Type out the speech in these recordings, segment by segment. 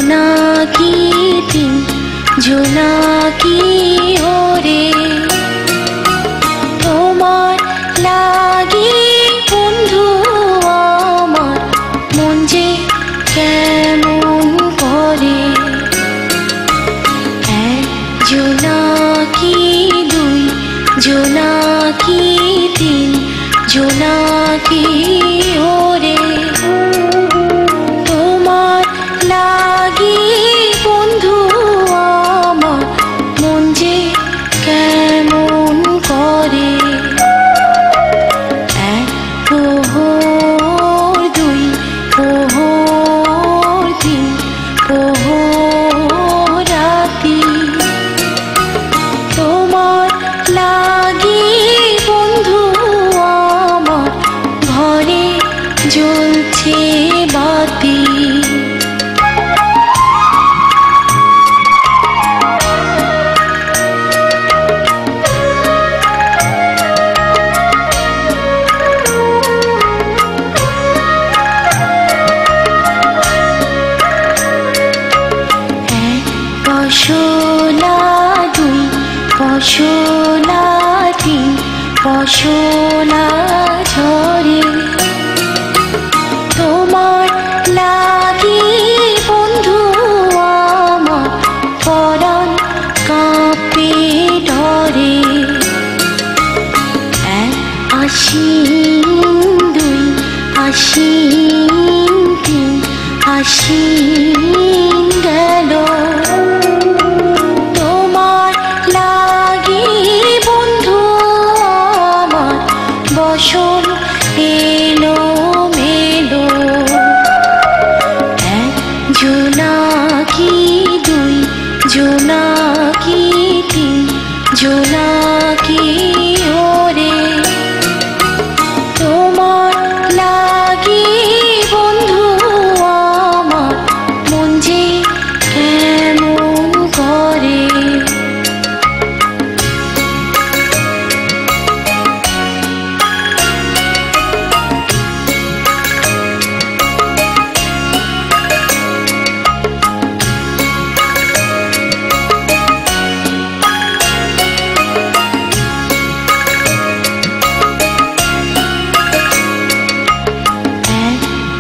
জোনাকি দিন জোনাকি ওরে তোমার লাগি বন্ধু আমার মন যে কেমন করে। এক জোনাকি দুই জোনাকি তিন জোনাকি ওরে তোমার লাগি বন্ধু আমার মন যে কেমন করে। এক প্রহর দুই প্রহর তিন প্রহর রাতি তোমার লাগি বন্ধু আমার ঘরে জ্বলছে বাতি। ফসলা দুই ফসলা তিন ফসলা ঝরে তোমার লাগি বন্ধু আমার পরাণ কাঁপে ডরে। এক আশ্বিন দুই আশ্বিন তিন আশ্বিন গেল তোমার লাগি বন্ধু আমার বসন এলো মেলো। এক জোনাকি দুই জোনাকি তিন জোনাকি ওরে তোমার লাগি বন্ধু আমার মন যে কেমন করে।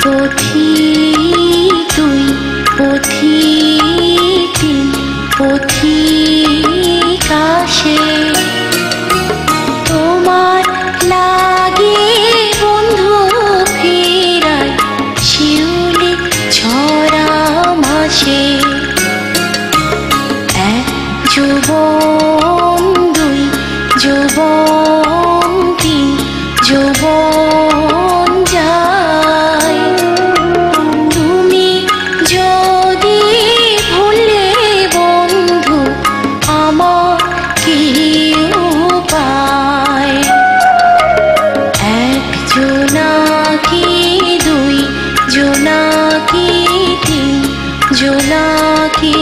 পথিক দুই পথিক তিন পথিক আসে তোমার লাগি বন্ধু ফিরায় শিউলি ছড়া মাসে। এক যৌবন দুই যৌবন তিন যৌবন যায় তুমি যদি ভুলে বন্ধু আমার কি উপায়। এক জোনাকি দুই জোনাকি তিন জোনাকি